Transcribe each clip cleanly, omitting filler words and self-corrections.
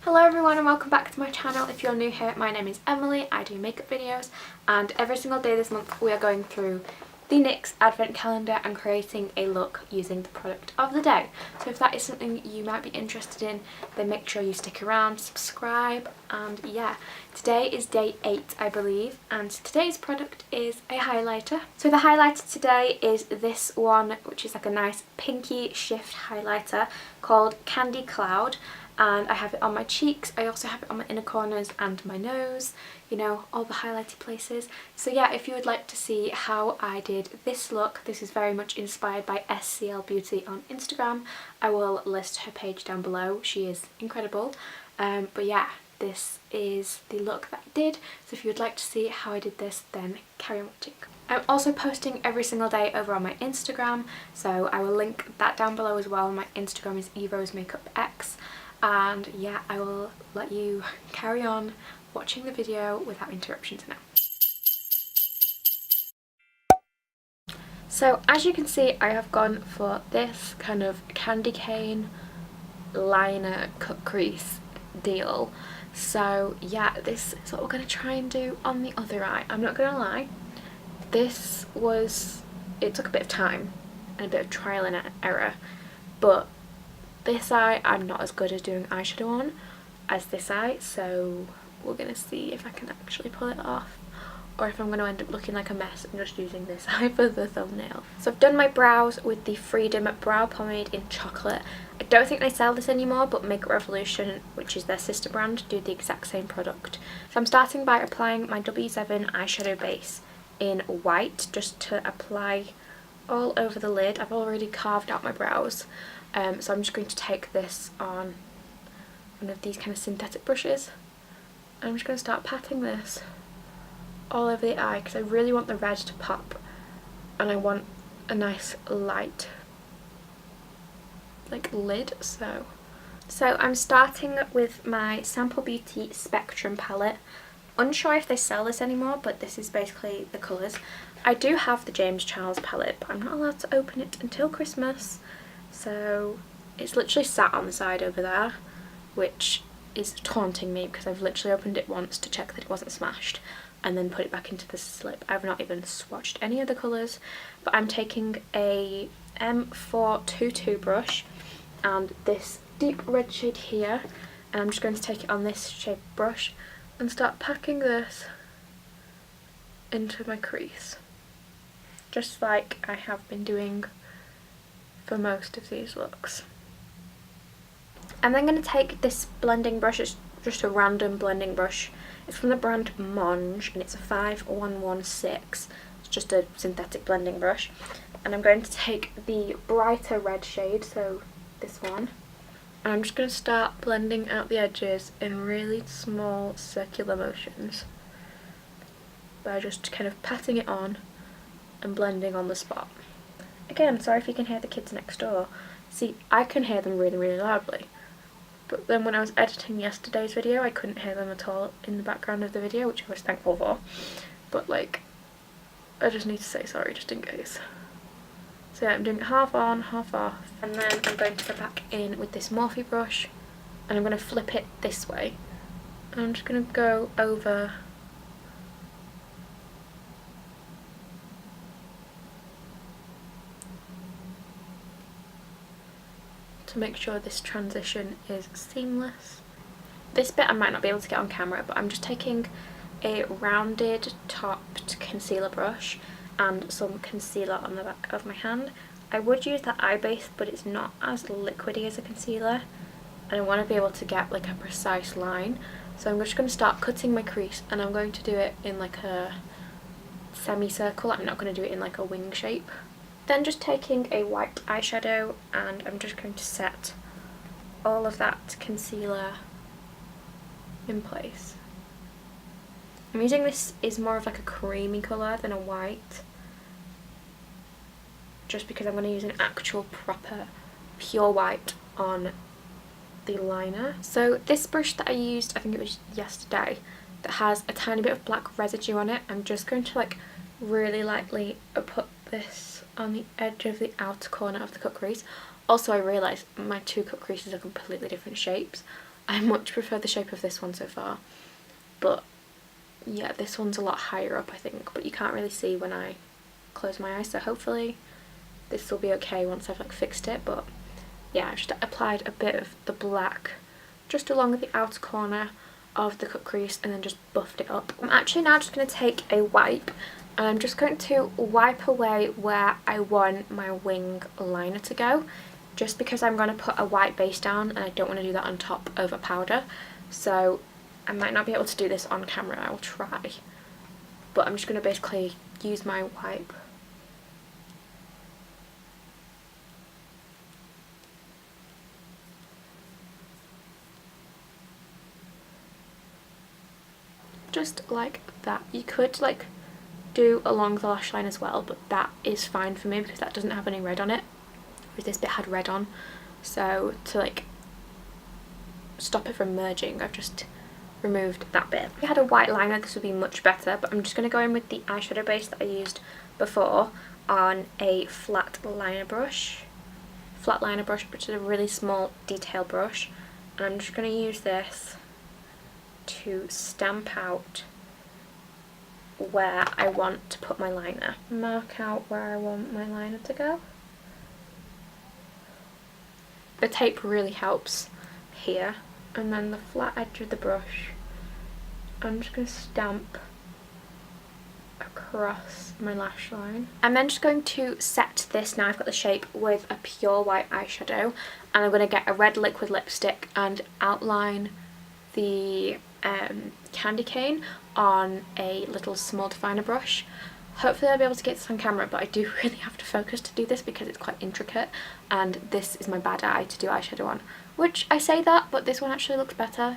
Hello everyone and welcome back to my channel. If you're new here, my name is Emily. I do makeup videos and every single day this month we are going through the NYX Advent Calendar and creating a look using the product of the day. So if that is something you might be interested in, then make sure you stick around, subscribe, and yeah. Today is day 8 I believe, and today's product is a highlighter. So the highlighter today is this one, which is like a nice pinky shift highlighter called Candy Cloud. And I have it on my cheeks, I also have it on my inner corners and my nose, you know, all the highlighty places. So yeah, if you would like to see how I did this look, this is very much inspired by SCL Beauty on Instagram. I will list her page down below, she is incredible. But yeah, this is the look that I did, so if you would like to see how I did this, then carry on watching. I'm also posting every single day over on my Instagram, so I will link that down below as well. My Instagram is EROSEGLITZ. And yeah, I will let you carry on watching the video without interruptions now. So as you can see, I have gone for this kind of candy cane liner cut crease deal. So yeah, this is what we're going to try and do on the other eye. I'm not going to lie, it took a bit of time and a bit of trial and error, but this eye I'm not as good at doing eyeshadow on as this eye, so we're going to see if I can actually pull it off or if I'm going to end up looking like a mess and just using this eye for the thumbnail. So I've done my brows with the Freedom Brow Pomade in Chocolate. I don't think they sell this anymore, but Makeup Revolution, which is their sister brand, do the exact same product. So I'm starting by applying my W7 eyeshadow base in white, just to apply all over the lid. I've already carved out my brows. So I'm just going to take this on one of these kind of synthetic brushes. I'm just going to start patting this all over the eye because I really want the red to pop and I want a nice light like lid. So I'm starting with my Sample Beauty Spectrum palette. Unsure if they sell this anymore, but this is basically the colours. I do have the James Charles palette, but I'm not allowed to open it until Christmas. So it's literally sat on the side over there, which is taunting me because I've literally opened it once to check that it wasn't smashed and then put it back into the slip. I've not even swatched any of the colours, but I'm taking a M422 brush and this deep red shade here, and I'm just going to take it on this shaped brush and start packing this into my crease, just like I have been doing for most of these looks. I'm then going to take this blending brush, it's just a random blending brush. It's from the brand MAANGE and it's a 5116. It's just a synthetic blending brush. And I'm going to take the brighter red shade, so this one. And I'm just going to start blending out the edges in really small circular motions by just kind of patting it on and blending on the spot. Again, sorry if you can hear the kids next door. See, I can hear them really, really loudly. But then when I was editing yesterday's video, I couldn't hear them at all in the background of the video, which I was thankful for. But like, I just need to say sorry just in case. So yeah, I'm doing it half on, half off. And then I'm going to go back in with this Morphe brush. And I'm going to flip it this way. And I'm just going to go over to make sure this transition is seamless. This bit I might not be able to get on camera, but I'm just taking a rounded topped concealer brush and some concealer on the back of my hand. I would use that eye base, but it's not as liquidy as a concealer and I want to be able to get like a precise line. So I'm just going to start cutting my crease and I'm going to do it in like a semicircle. I'm not going to do it in like a wing shape. Then just taking a white eyeshadow and I'm just going to set all of that concealer in place. I'm using this is more of like a creamy colour than a white, just because I'm going to use an actual proper pure white on the liner. So this brush that I used, I think it was yesterday, that has a tiny bit of black residue on it, I'm just going to like really lightly put this on the edge of the outer corner of the cut crease. Also, I realised my two cut creases are completely different shapes. I much prefer the shape of this one so far, but yeah, this one's a lot higher up I think, but you can't really see when I close my eyes, so hopefully this will be okay once I've like fixed it. But yeah, I've just applied a bit of the black just along the outer corner of the cut crease and then just buffed it up. I'm actually now just going to take a wipe and I'm just going to wipe away where I want my wing liner to go, just because I'm going to put a white base down and I don't want to do that on top of a powder. So I might not be able to do this on camera, I will try, but I'm just going to basically use my wipe just like that. You could like do along the lash line as well, but that is fine for me because that doesn't have any red on it, whereas this bit had red on. So to like stop it from merging, I've just removed that bit. If I had a white liner this would be much better, but I'm just going to go in with the eyeshadow base that I used before on a flat liner brush, which is a really small detail brush, and I'm just going to use this to stamp out where I want to put my liner. Mark out where I want my liner to go. The tape really helps here, and then the flat edge of the brush I'm just going to stamp across my lash line. I'm then just going to set this, now I've got the shape, with a pure white eyeshadow, and I'm going to get a red liquid lipstick and outline the candy cane on a little small definer brush. Hopefully I'll be able to get this on camera, but I do really have to focus to do this because it's quite intricate and this is my bad eye to do eyeshadow on, which I say that, but this one actually looks better.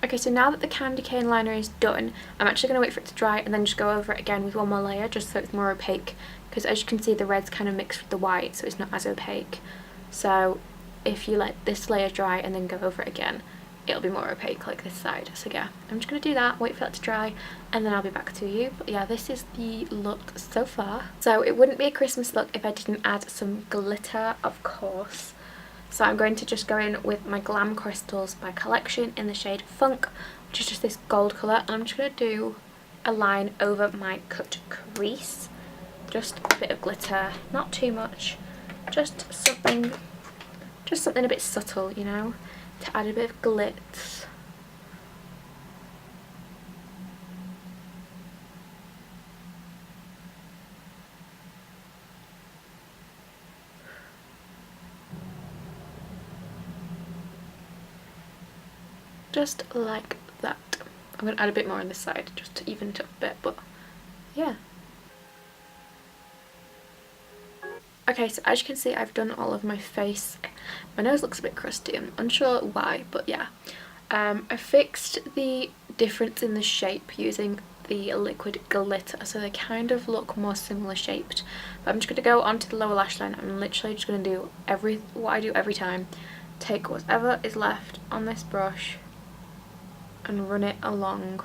Okay, so now that the candy cane liner is done, I'm actually going to wait for it to dry and then just go over it again with one more layer just so it's more opaque, because as you can see the red's kind of mixed with the white, so it's not as opaque. So if you let this layer dry and then go over it again, it'll be more opaque like this side. So yeah, I'm just going to do that, wait for it to dry, and then I'll be back to you. But yeah, this is the look so far. So it wouldn't be a Christmas look if I didn't add some glitter, of course. So I'm going to just go in with my Glam Crystals by Collection in the shade Funk, which is just this gold colour, and I'm just going to do a line over my cut crease. Just a bit of glitter, not too much, just something a bit subtle, you know, to add a bit of glitz. Just like that. I'm going to add a bit more on this side just to even it up a bit, but yeah. Okay, so as you can see I've done all of my face. My nose looks a bit crusty, I'm unsure why, but yeah. I fixed the difference in the shape using the liquid glitter, so they kind of look more similar shaped. But I'm just going to go onto the lower lash line. I'm literally just going to do what I do every time. Take whatever is left on this brush and run it along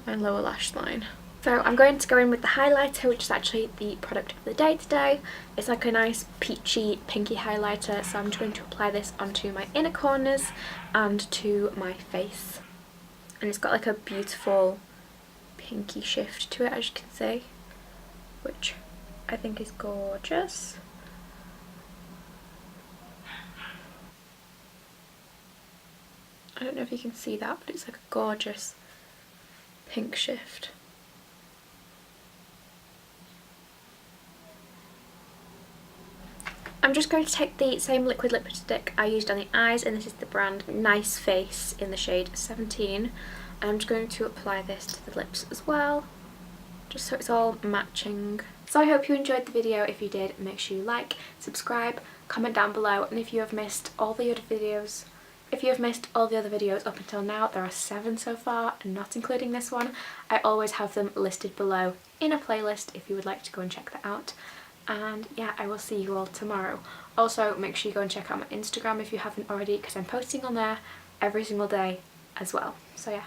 my lower lash line. So I'm going to go in with the highlighter, which is actually the product of the day today. It's like a nice peachy pinky highlighter, so I'm just going to apply this onto my inner corners and to my face. And it's got like a beautiful pinky shift to it, as you can see, which I think is gorgeous. I don't know if you can see that, but it's like a gorgeous pink shift. I'm just going to take the same liquid lipstick I used on the eyes, and this is the brand Nice Face in the shade 17. I'm just going to apply this to the lips as well, just so it's all matching. So I hope you enjoyed the video. If you did, make sure you like, subscribe, comment down below, and if you have missed all the other videos, up until now, there are 7 so far, not including this one. I always have them listed below in a playlist if you would like to go and check that out. and yeah, I will see you all tomorrow. Also, make sure you go and check out my Instagram if you haven't already, because I'm posting on there every single day as well. So yeah.